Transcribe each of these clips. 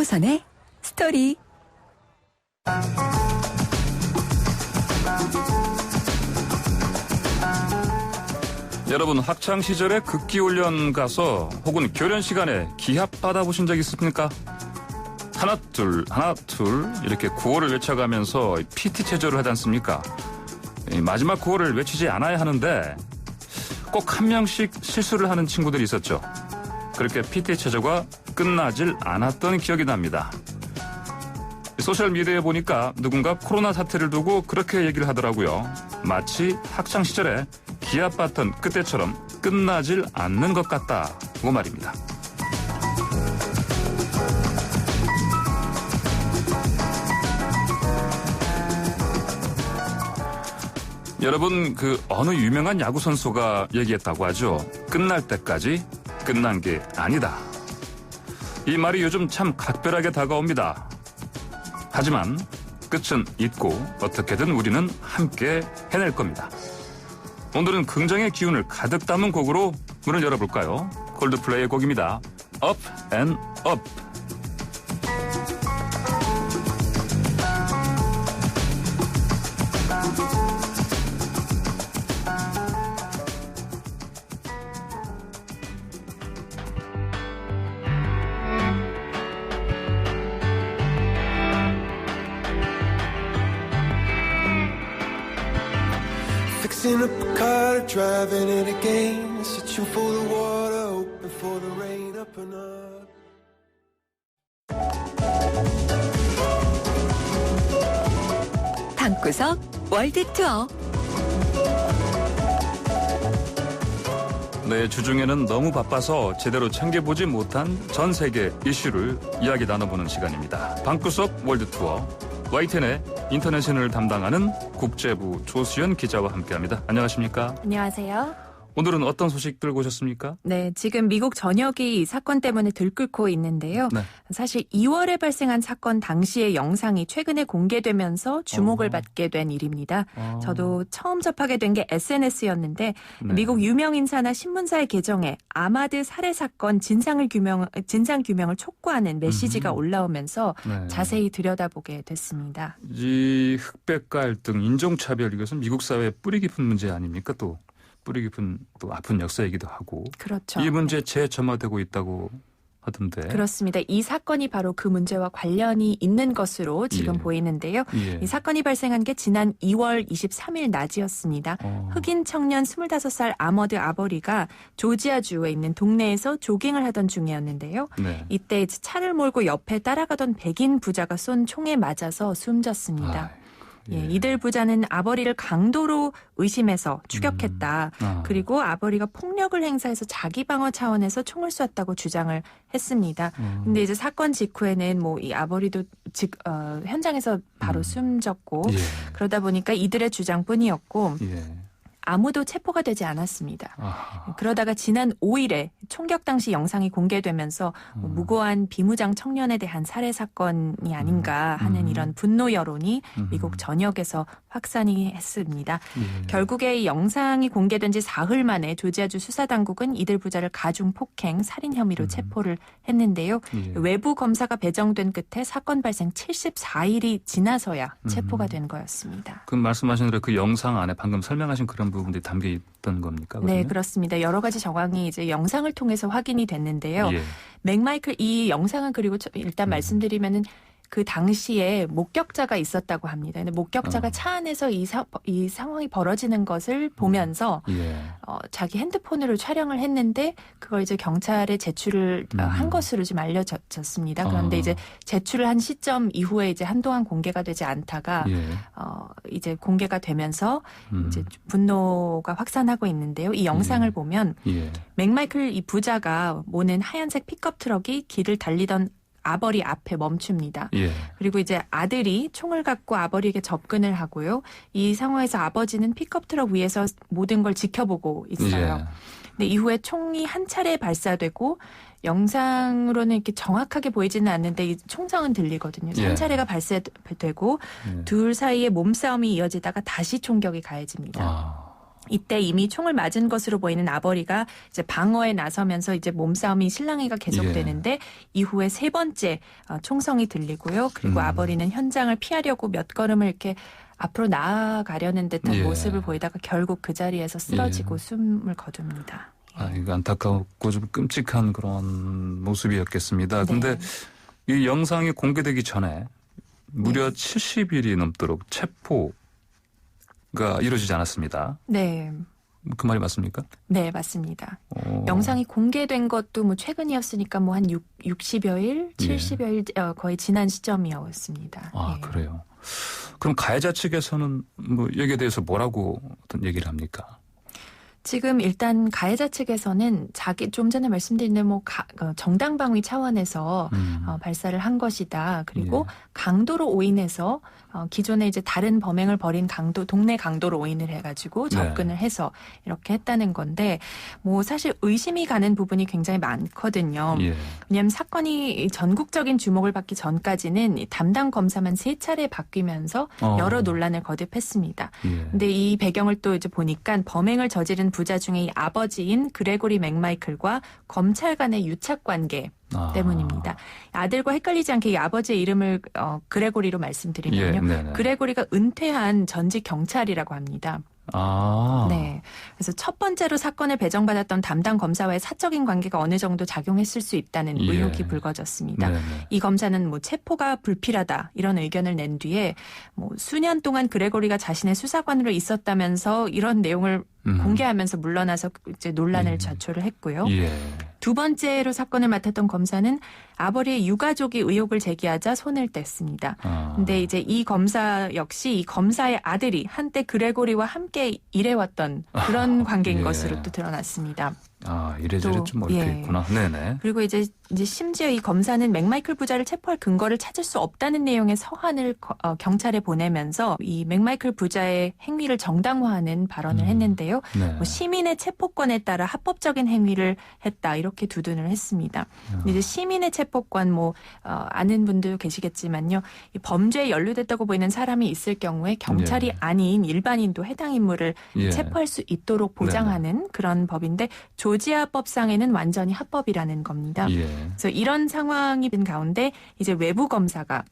강호선의 스토리. 여러분, 학창시절에 극기훈련 가서 혹은 교련 시간에 기합 받아보신 적 있습니까? 하나 둘 이렇게 구호를 외쳐가면서 PT 체조를 하지 않습니까? 마지막 구호를 외치지 않아야 하는데 꼭 한 명씩 실수를 하는 친구들이 있었죠. 그렇게 PT 체조가 끝나질 않았던 기억이 납니다. 소셜미디어에 보니까 누군가 코로나 사태를 두고 그렇게 얘기를 하더라고요. 마치 학창시절에 기합 받던 그때처럼 끝나질 않는 것 같다고 말입니다. 여러분, 어느 유명한 야구선수가 얘기했다고 하죠. 끝날 때까지 끝난 게 아니다. 이 말이 요즘 참 각별하게 다가옵니다. 하지만 끝은 있고 어떻게든 우리는 함께 해낼 겁니다. 오늘은 긍정의 기운을 가득 담은 곡으로 문을 열어볼까요? 콜드플레이의 곡입니다. Up and Up. Fixing up a car, driving it again, searching for the water, hoping for the rain, up and up. 방구석 월드 투어. 네, 주중에는 너무 바빠서 제대로 챙겨보지 못한 전 세계 이슈를 이야기 나눠보는 시간입니다. 방구석 월드 투어. YTN의 인터내셔널을 담당하는 국제부 조수연 기자와 함께합니다. 안녕하십니까? 안녕하세요. 오늘은 어떤 소식 들고 오셨습니까? 네, 지금 미국 전역이 이 사건 때문에 들끓고 있는데요. 네. 사실 2월에 발생한 사건 당시의 영상이 최근에 공개되면서 주목을 받게 된 일입니다. 저도 처음 접하게 된 게 SNS였는데 네. 미국 유명 인사나 신문사의 계정에 아마드 살해 사건 진상 규명을 촉구하는 메시지가 올라오면서 네. 자세히 들여다보게 됐습니다. 이 흑백 갈등, 인종차별, 이것은 미국 사회의 뿌리 깊은 문제 아닙니까? 또 뿌리 깊은 또 아픈 역사이기도 하고. 그렇죠. 이 문제 재점화되고 있다고 하던데. 그렇습니다. 이 사건이 바로 그 문제와 관련이 있는 것으로 지금 보이는데요. 예. 이 사건이 발생한 게 지난 2월 23일 낮이었습니다. 흑인 청년 25살 아머드 아버리가 조지아주에 있는 동네에서 조깅을 하던 중이었는데요. 네. 이때 차를 몰고 옆에 따라가던 백인 부자가 쏜 총에 맞아서 숨졌습니다. 예, 이들 부자는 아버리를 강도로 의심해서 추격했다. 그리고 아버리가 폭력을 행사해서 자기 방어 차원에서 총을 쐈다고 주장을 했습니다. 근데 이제 사건 직후에는 뭐 이 아버리도 현장에서 바로 숨졌고 예. 그러다 보니까 이들의 주장뿐이었고 예. 아무도 체포가 되지 않았습니다. 아하. 그러다가 지난 5일에 총격 당시 영상이 공개되면서 무고한 비무장 청년에 대한 살해 사건이 아닌가 하는 이런 분노 여론이 미국 전역에서 확산이 했습니다. 예. 결국에 이 영상이 공개된 지 사흘 만에 조지아주 수사당국은 이들 부자를 가중 폭행, 살인 혐의로 체포를 했는데요. 예. 외부 검사가 배정된 끝에 사건 발생 74일이 지나서야 체포가 된 거였습니다. 그 말씀하신 대로 그 영상 안에 방금 설명하신 그런 부분들이 담겨 있던 겁니까? 그러면? 네, 그렇습니다. 여러 가지 정황이 이제 영상을 통해서 확인이 됐는데요. 예. 맥마이클 이 영상은 그리고 일단 말씀드리면은 그 당시에 목격자가 있었다고 합니다. 근데 목격자가 차 안에서 이 상황이 벌어지는 것을 보면서 예. 자기 핸드폰으로 촬영을 했는데 그걸 이제 경찰에 제출을 한 것으로 좀 알려졌습니다. 그런데 이제 제출을 한 시점 이후에 이제 한동안 공개가 되지 않다가 예. 이제 공개가 되면서 이제 분노가 확산하고 있는데요. 이 영상을 보면 예. 맥마이클 이 부자가 모는 하얀색 픽업 트럭이 길을 달리던 아버리 앞에 멈춥니다. 예. 그리고 이제 아들이 총을 갖고 아버리에게 접근을 하고요. 이 상황에서 아버지는 픽업 트럭 위에서 모든 걸 지켜보고 있어요. 예. 근데 이후에 총이 한 차례 발사되고 영상으로는 이렇게 정확하게 보이지는 않는데 이 총성은 들리거든요. 예. 한 차례가 발사되고 둘 사이에 몸싸움이 이어지다가 다시 총격이 가해집니다. 이때 이미 총을 맞은 것으로 보이는 아버리가 이제 방어에 나서면서 이제 몸싸움이 실랑이가 계속되는데 이후에 세 번째 총성이 들리고요. 그리고 아버리는 현장을 피하려고 몇 걸음을 이렇게 앞으로 나아가려는 듯한 모습을 보이다가 결국 그 자리에서 쓰러지고 숨을 거둡니다. 이거 안타깝고 좀 끔찍한 그런 모습이었겠습니다. 근데 이 영상이 공개되기 전에 무려 70일이 넘도록 체포가 이루어지지 않았습니다. 네. 그 말이 맞습니까? 네, 맞습니다. 영상이 공개된 것도 뭐 최근이었으니까 뭐 한 60여일, 70여일 거의 지난 시점이었습니다. 그래요. 그럼 가해자 측에서는 뭐 여기에 대해서 뭐라고 어떤 얘기를 합니까? 지금 일단 가해자 측에서는 좀 전에 말씀드린 대로 정당방위 차원에서 발사를 한 것이다. 그리고 강도로 오인해서 기존에 이제 다른 범행을 벌인 동네 강도로 오인을 해가지고 접근을 해서 이렇게 했다는 건데 뭐 사실 의심이 가는 부분이 굉장히 많거든요. 왜냐하면 사건이 전국적인 주목을 받기 전까지는 담당 검사만 3차례 바뀌면서 여러 논란을 거듭했습니다. 근데 이 배경을 또 이제 보니까 범행을 저지른 부자 중에 이 아버지인 그레고리 맥마이클과 검찰 간의 유착 관계 때문입니다. 아들과 헷갈리지 않게 이 아버지의 이름을 그레고리로 말씀드리면요. 그레고리가 은퇴한 전직 경찰이라고 합니다. 네. 그래서 첫 번째로 사건을 배정받았던 담당 검사와의 사적인 관계가 어느 정도 작용했을 수 있다는 의혹이 불거졌습니다. 이 검사는 뭐 체포가 불필요하다 이런 의견을 낸 뒤에 뭐 수년 동안 그레고리가 자신의 수사관으로 있었다면서 이런 내용을 공개하면서 물러나서 이제 논란을 자초를 했고요. 두 번째로 사건을 맡았던 검사는 아버리의 유가족이 의혹을 제기하자 손을 뗐습니다. 근데 이제 이 검사 역시 이 검사의 아들이 한때 그레고리와 함께 일해왔던 그런 관계인 것으로 또 드러났습니다. 이래저래 좀 이렇게 있구나. 네네. 그리고 이제 심지어 이 검사는 맥마이클 부자를 체포할 근거를 찾을 수 없다는 내용의 서한을 경찰에 보내면서 이 맥마이클 부자의 행위를 정당화하는 발언을 했는데요. 뭐 시민의 체포권에 따라 합법적인 행위를 했다 이렇게 두둔을 했습니다. 이제 시민의 체포권 아는 분도 계시겠지만요. 이 범죄에 연루됐다고 보이는 사람이 있을 경우에 경찰이 아닌 일반인도 해당 인물을 체포할 수 있도록 보장하는 그런 법인데 조지아법상에는 완전히 합법이라는 겁니다. 그래서 이런 상황이 된 가운데 이제 외부 검사가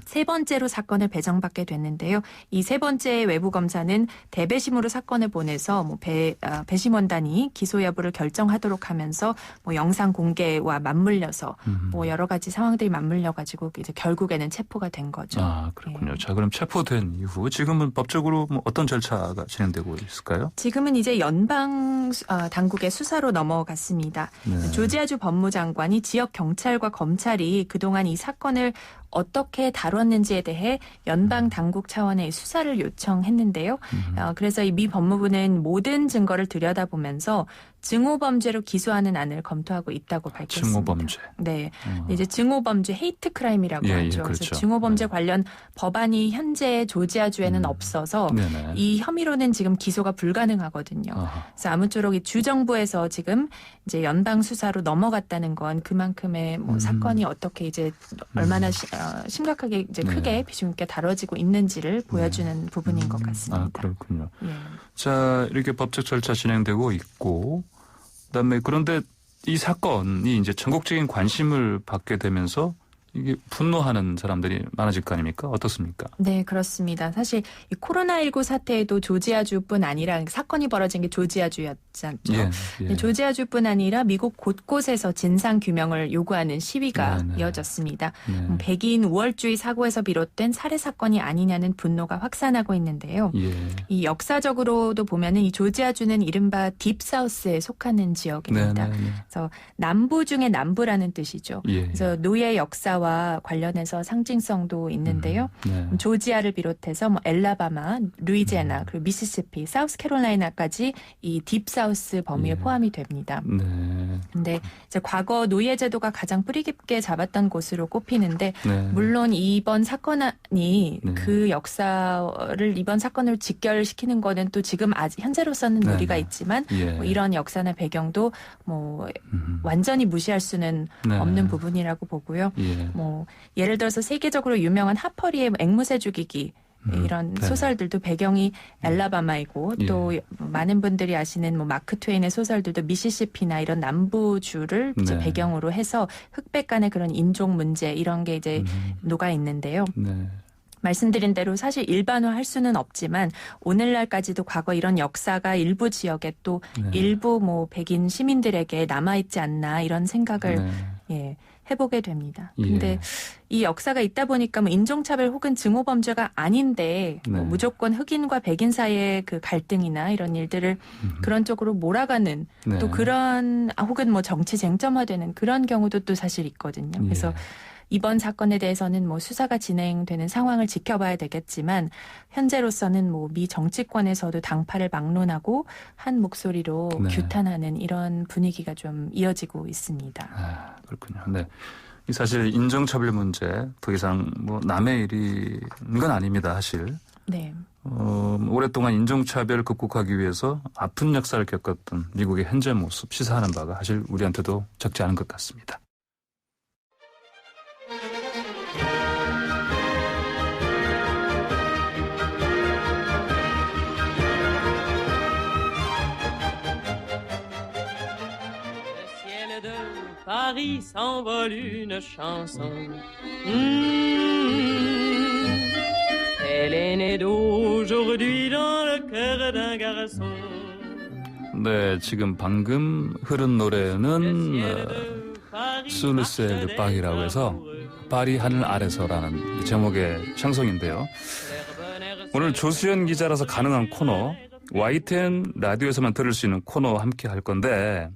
세 번째로 사건을 배정받게 됐는데요. 이 세 번째 외부 검사는 대배심으로 사건을 보내서 배심원단이 기소 여부를 결정하도록 하면서 영상 공개와 맞물려서 여러 가지 상황들이 맞물려 가지고 이제 결국에는 체포가 된 거죠. 그렇군요. 자, 그럼 체포된 이후 지금은 법적으로 어떤 절차가 진행되고 있을까요? 지금은 이제 연방 당국의 수사로 넘어갔습니다. 조지아주 법무장관이 지역 경찰과 검찰이 그동안 이 사건을 어떻게 다뤘는지에 대해 연방 당국 차원의 수사를 요청했는데요. 그래서 이 미 법무부는 모든 증거를 들여다보면서 증오범죄로 기소하는 안을 검토하고 있다고 밝혔습니다. 증오범죄. 네, 이제 증오범죄 헤이트 크라임이라고 하죠. 그렇죠. 그래서 증오범죄 관련 법안이 현재 조지아주에는 없어서 이 혐의로는 지금 기소가 불가능하거든요. 그래서 아무쪼록 이 주정부에서 지금 이제 연방 수사로 넘어갔다는 건 그만큼의 사건이 어떻게 이제 얼마나 심각하게 이제 크게 비중 있게 다뤄지고 있는지를 보여주는 부분인 것 같습니다. 그렇군요. 자, 이렇게 법적 절차 진행되고 있고, 그다음에 그런데 이 사건이 이제 전국적인 관심을 받게 되면서 이게 분노하는 사람들이 많아질 거 아닙니까? 어떻습니까? 네, 그렇습니다. 사실 이 코로나19 사태에도 조지아주뿐 아니라 사건이 벌어진 게 조지아주였죠. 조지아주뿐 아니라 미국 곳곳에서 진상 규명을 요구하는 시위가 이어졌습니다. 백인 우월주의 사고에서 비롯된 살해 사건이 아니냐는 분노가 확산하고 있는데요. 이 역사적으로도 보면은 이 조지아주는 이른바 딥사우스에 속하는 지역입니다. 그래서 남부 중의 남부라는 뜻이죠. 그래서 노예 역사와 관련해서 상징성도 있는데요. 조지아를 비롯해서 엘라바마, 루이지애나, 그리고 미시시피, 사우스캐롤라이나까지 이 딥사우스 범위에 포함이 됩니다. 근데 이제 과거 노예 제도가 가장 뿌리 깊게 잡았던 곳으로 꼽히는데 물론 이번 사건이 그 역사를 이번 사건을 직결시키는 거는 또 지금 현재로서는 무리가 있지만 이런 역사나 배경도 완전히 무시할 수는 없는 부분이라고 보고요. 예를 들어서 세계적으로 유명한 하퍼리의 앵무새 죽이기 이런 네. 소설들도 배경이 엘라바마이고 예. 또 많은 분들이 아시는 뭐 마크 트웨인의 소설들도 미시시피나 이런 남부주를 이제 네. 배경으로 해서 흑백 간의 그런 인종 문제 이런 게 이제 녹아 있는데요. 네. 말씀드린 대로 사실 일반화할 수는 없지만 오늘날까지도 과거 이런 역사가 일부 지역에 또 네. 일부 뭐 백인 시민들에게 남아있지 않나 이런 생각을 네. 예, 해보게 됩니다. 예. 근데 이 역사가 있다 보니까 뭐 인종차별 혹은 증오범죄가 아닌데 뭐 네. 무조건 흑인과 백인 사이의 그 갈등이나 이런 일들을 그런 쪽으로 몰아가는 네. 또 그런 혹은 뭐 정치 쟁점화되는 그런 경우도 또 사실 있거든요. 그래서 예. 이번 사건에 대해서는 뭐 수사가 진행되는 상황을 지켜봐야 되겠지만 현재로서는 뭐 미 정치권에서도 당파를 막론하고 한 목소리로 네. 규탄하는 이런 분위기가 좀 이어지고 있습니다. 아, 그렇군요. 네. 이 사실 인종차별 문제 더 이상 뭐 남의 일인 건 아닙니다. 사실. 네. 오랫동안 인종차별을 극복하기 위해서 아픈 역사를 겪었던 미국의 현재 모습 시사하는 바가 사실 우리한테도 적지 않은 것 같습니다. Le ciel de Paris s'envole une chanson. Elle est née d'aujourd'hui dans le cœur d'un garçon. 네, 지금 방금 흐른 노래는 수르셀 르빵이라고 해서 파리 하늘 아래서라는 제목의 샹송인데요. 오늘 조수연 기자라서 가능한 코너 YTN 라디오에서만 들을 수 있는 코너와 함께 할 건데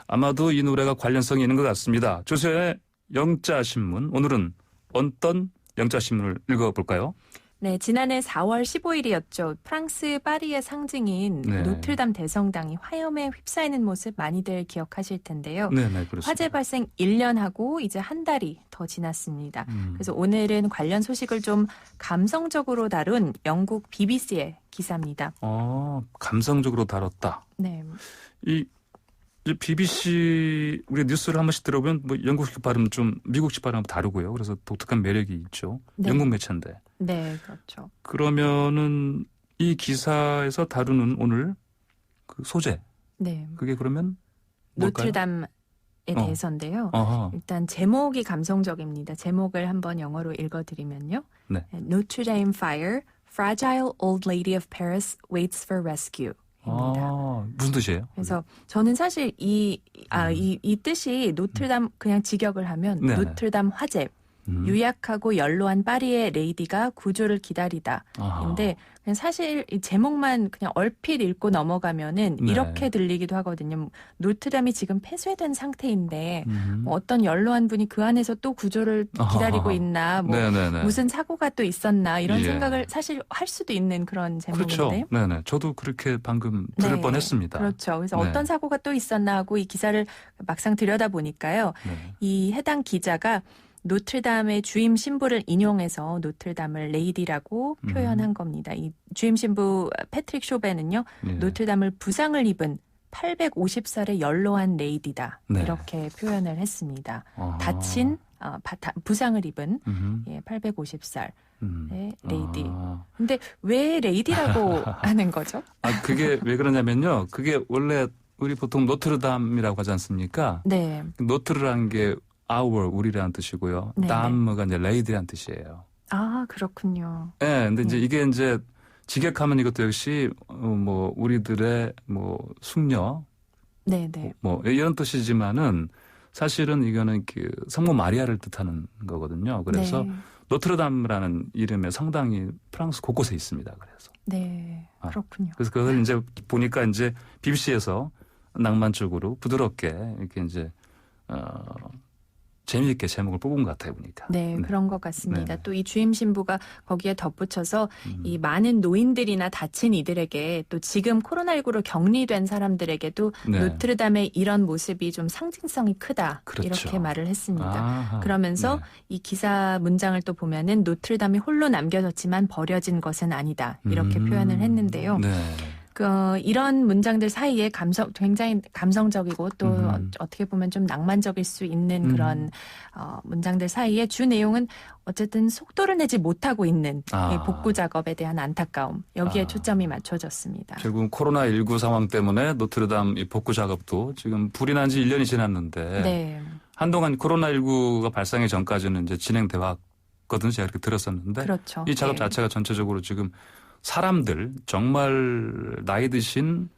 아마도 이 노래가 관련성이 있는 것 같습니다. 조수연의 영자신문, 오늘은 어떤 영자신문을 읽어볼까요? 네, 지난해 4월 15일이었죠. 프랑스 파리의 상징인 네. 노틀담 대성당이 화염에 휩싸이는 모습 많이들 기억하실 텐데요. 네, 그렇습니다. 화재 발생 1년하고 이제 한 달이 더 지났습니다. 그래서 오늘은 관련 소식을 좀 감성적으로 다룬 영국 BBC의 기사입니다. 감성적으로 다뤘다. 네. 이 BBC 우리 뉴스를 한 번씩 들어보면 뭐 영국식 발음 좀 미국식 발음 다르고요. 그래서 독특한 매력이 있죠. 네. 영국 매체인데. 네, 그렇죠. 그러면은 이 기사에서 다루는 오늘 그 소재 네. 그게 그러면 뭘까요? 노틀담에 대해서인데요. 어허. 일단 제목이 감성적입니다. 제목을 한번 영어로 읽어드리면요. 네. Notre Dame Fire, Fragile Old Lady of Paris Waits for Rescue. 입니다. 무슨 뜻이에요? 그래서 저는 사실 이 뜻이 노틀담 그냥 직역을 하면 네네. 노틀담 화재, 유약하고 연로한 파리의 레이디가 구조를 기다리다. 인데 그냥 사실 이 제목만 그냥 얼핏 읽고 넘어가면은 네. 이렇게 들리기도 하거든요. 노트담이 지금 폐쇄된 상태인데 뭐 어떤 연로한 분이 그 안에서 또 구조를 기다리고 있나, 뭐 네네네. 무슨 사고가 또 있었나 이런 예. 생각을 사실 할 수도 있는 그런 제목인데요. 그렇죠. 네네. 저도 그렇게 방금 들을 네. 뻔했습니다. 그렇죠. 그래서 네. 어떤 사고가 또 있었나 하고 이 기사를 막상 들여다 보니까요. 네. 이 해당 기자가 노틀담의 주임 신부를 인용해서 노틀담을 레이디라고 표현한 겁니다. 이 주임 신부 패트릭 쇼베는요. 네. 노틀담을 부상을 입은 850살의 연로한 레이디다. 네. 이렇게 표현을 했습니다. 아하. 다친 부상을 입은 음흠. 850살의 음. 레이디. 아. 근데 왜 레이디라고 하는 거죠? 그게 왜 그러냐면요. 그게 원래 우리 보통 노트르담이라고 하지 않습니까? 네. 노트르라는 게 our 우리라는 뜻이고요. 네네. 담가 이제 레이디라는 뜻이에요. 아, 그렇군요. 네, 근데 이제 이게 이제 직역하면 이것도 역시 뭐 우리들의 뭐 숙녀 네네. 뭐 이런 뜻이지만은 사실은 이거는 그 성모 마리아를 뜻하는 거거든요. 그래서 네. 노트르담이라는 이름의 성당이 프랑스 곳곳에 있습니다. 그래서 네, 그렇군요. 그래서 그걸 이제 보니까 이제 BBC에서 낭만적으로 부드럽게 이렇게 이제 재미있게 제목을 뽑은 것 같아요, 보니까. 네, 그런 것 같습니다. 네. 또 이 주임 신부가 거기에 덧붙여서 이 많은 노인들이나 다친 이들에게 또 지금 코로나19로 격리된 사람들에게도 네. 노트르담의 이런 모습이 좀 상징성이 크다. 그렇죠. 이렇게 말을 했습니다. 아하, 그러면서 네. 이 기사 문장을 또 보면은 노트르담이 홀로 남겨졌지만 버려진 것은 아니다. 이렇게 표현을 했는데요. 네. 이런 문장들 사이에 굉장히 감성적이고 또 어떻게 보면 좀 낭만적일 수 있는 그런 문장들 사이에 주 내용은 어쨌든 속도를 내지 못하고 있는 이 복구 작업에 대한 안타까움 여기에 초점이 맞춰졌습니다. 결국 코로나19 상황 때문에 노트르담 이 복구 작업도 지금 불이 난 지 1년이 지났는데 네. 한동안 코로나19가 발생하기 전까지는 이제 진행돼 왔거든요. 제가 이렇게 들었었는데 그렇죠. 이 작업 네. 자체가 전체적으로 지금 사람들 정말 나이 드신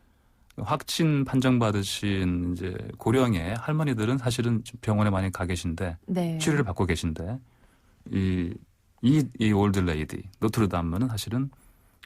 확진 판정받으신 이제 고령의 할머니들은 사실은 병원에 많이 가 계신데 네. 치료를 받고 계신데 이 올드 레이디 노트르담은 사실은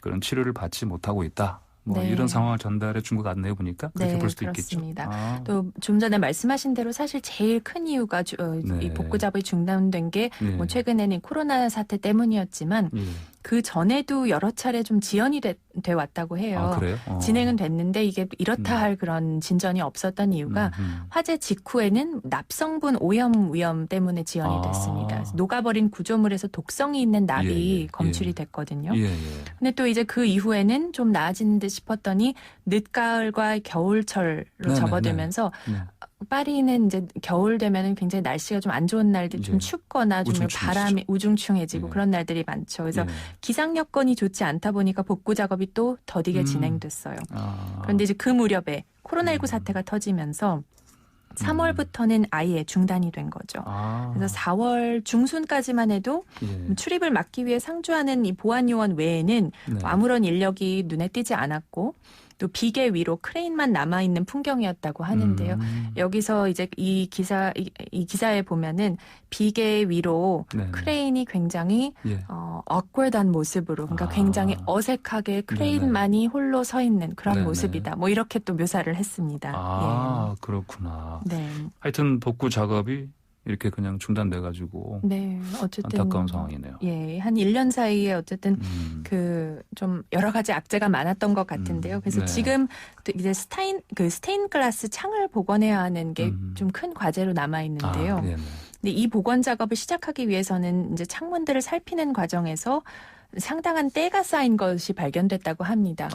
그런 치료를 받지 못하고 있다. 뭐 네. 이런 상황을 전달해 준 것 같네요. 보니까 그렇게 네, 볼 수도 그렇습니다. 있겠죠. 또 좀 전에 말씀하신 대로 사실 제일 큰 이유가 네. 이 복구 작업이 중단된 게 네. 뭐 최근에는 코로나 사태 때문이었지만 예. 그 전에도 여러 차례 좀 지연이 돼 왔다고 해요. 그래요? 진행은 됐는데 이게 이렇다 할 그런 진전이 없었던 이유가 화재 직후에는 납성분 오염 위험 때문에 지연이 됐습니다. 그래서 녹아버린 구조물에서 독성이 있는 납이 검출이 됐거든요. 예. 근데 또 이제 그 이후에는 좀 나아지는 듯 싶었더니 늦가을과 겨울철로 네네, 접어들면서 네. 파리는 이제 겨울 되면은 굉장히 날씨가 좀 안 좋은 날들 좀 예. 춥거나 좀 우중충해지죠. 바람이 우중충해지고 예. 그런 날들이 많죠. 그래서 예. 기상 여건이 좋지 않다 보니까 복구 작업이 또 더디게 진행됐어요. 그런데 이제 그 무렵에 코로나19 사태가 터지면서 3월부터는 아예 중단이 된 거죠. 그래서 4월 중순까지만 해도 예. 출입을 막기 위해 상주하는 이 보안 요원 외에는 네. 아무런 인력이 눈에 띄지 않았고 또 비계 위로 크레인만 남아있는 풍경이었다고 하는데요. 여기서 이제 이 기사에 보면은 비계 위로 네. 크레인이 굉장히 예. awkward한 모습으로 그러니까 굉장히 어색하게 크레인만이 홀로 서 있는 그런 네네. 모습이다. 뭐 이렇게 또 묘사를 했습니다. 그렇구나. 네. 하여튼 복구 작업이 이렇게 그냥 중단돼가지고 네. 어쨌든 안타까운 상황이네요. 예, 한 1년 사이에 어쨌든 그 좀 여러 가지 악재가 많았던 것 같은데요. 그래서 네. 지금 또 이제 스테인 글라스 창을 복원해야 하는 게 좀 큰 과제로 남아 있는데요. 네네. 근데 이 복원 작업을 시작하기 위해서는 이제 창문들을 살피는 과정에서 상당한 때가 쌓인 것이 발견됐다고 합니다.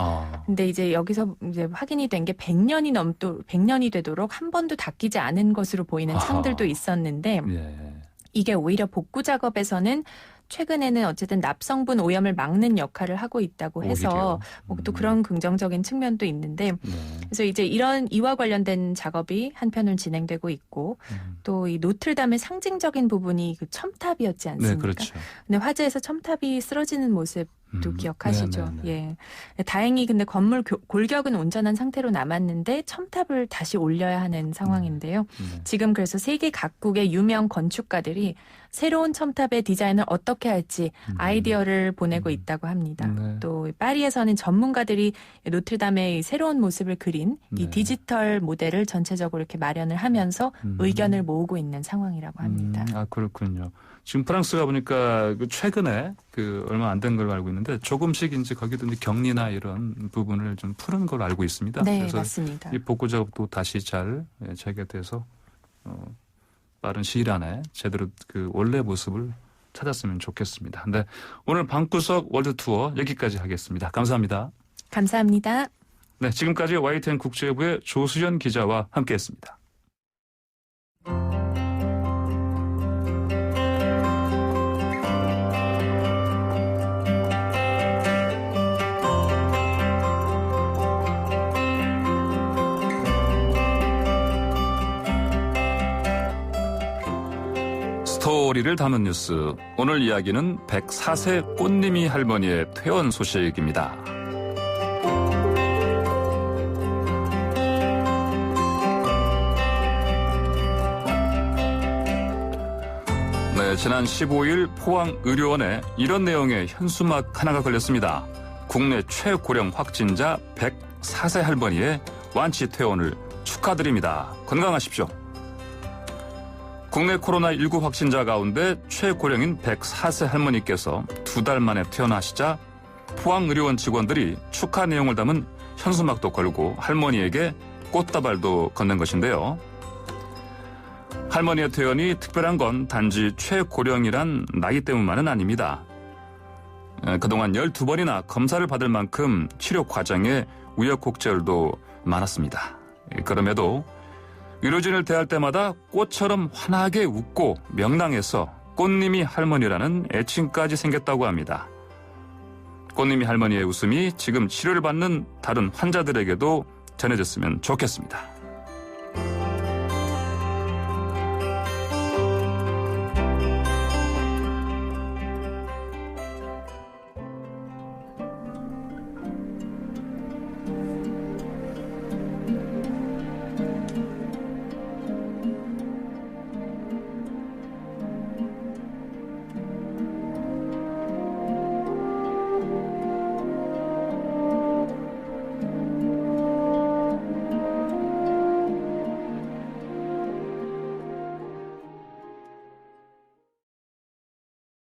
근데 이제 여기서 이제 확인이 된 게 100년이 되도록 한 번도 닦이지 않은 것으로 보이는 창들도 있었는데 예. 이게 오히려 복구 작업에서는 최근에는 어쨌든 납성분 오염을 막는 역할을 하고 있다고 해서 뭐 또 그런 긍정적인 측면도 있는데 네. 그래서 이제 이와 관련된 작업이 한편으로 진행되고 있고 또 이 노트르담의 상징적인 부분이 그 첨탑이었지 않습니까? 네, 그렇죠. 근데 화재에서 첨탑이 쓰러지는 모습도 기억하시죠? 네네네. 예. 다행히 근데 건물 골격은 온전한 상태로 남았는데 첨탑을 다시 올려야 하는 상황인데요. 지금 그래서 세계 각국의 유명 건축가들이 새로운 첨탑의 디자인을 어떻게 할지 아이디어를 보내고 있다고 합니다. 네. 또 파리에서는 전문가들이 노트르담의 새로운 모습을 그린 이 네. 디지털 모델을 전체적으로 이렇게 마련을 하면서 의견을 모으고 있는 상황이라고 합니다. 그렇군요. 지금 프랑스가 보니까 최근에 얼마 안 된 걸로 알고 있는데 조금씩 이제 거기도 이제 격리나 이런 부분을 좀 푸는 걸로 알고 있습니다. 네, 그래서 맞습니다. 이 복구 작업도 다시 잘 재개돼서 빠른 시일 안에 제대로 그 원래 모습을 찾았으면 좋겠습니다. 근데 오늘 방구석 월드 투어 여기까지 하겠습니다. 감사합니다. 감사합니다. 네, 지금까지 YTN 국제부의 조수연 기자와 함께했습니다. 스토리를 담은 뉴스. 오늘 이야기는 104세 꽃님이 할머니의 퇴원 소식입니다. 네, 지난 15일 포항의료원에 이런 내용의 현수막 하나가 걸렸습니다. 국내 최고령 확진자 104세 할머니의 완치 퇴원을 축하드립니다. 건강하십시오. 국내 코로나19 확진자 가운데 최고령인 104세 할머니께서 2달 만에 퇴원하시자 포항의료원 직원들이 축하 내용을 담은 현수막도 걸고 할머니에게 꽃다발도 건넨 것인데요. 할머니의 퇴원이 특별한 건 단지 최고령이란 나이 때문만은 아닙니다. 그동안 12번이나 검사를 받을 만큼 치료 과정에 우여곡절도 많았습니다. 그럼에도 의료진을 대할 때마다 꽃처럼 환하게 웃고 명랑해서 꽃님이 할머니라는 애칭까지 생겼다고 합니다. 꽃님이 할머니의 웃음이 지금 치료를 받는 다른 환자들에게도 전해졌으면 좋겠습니다.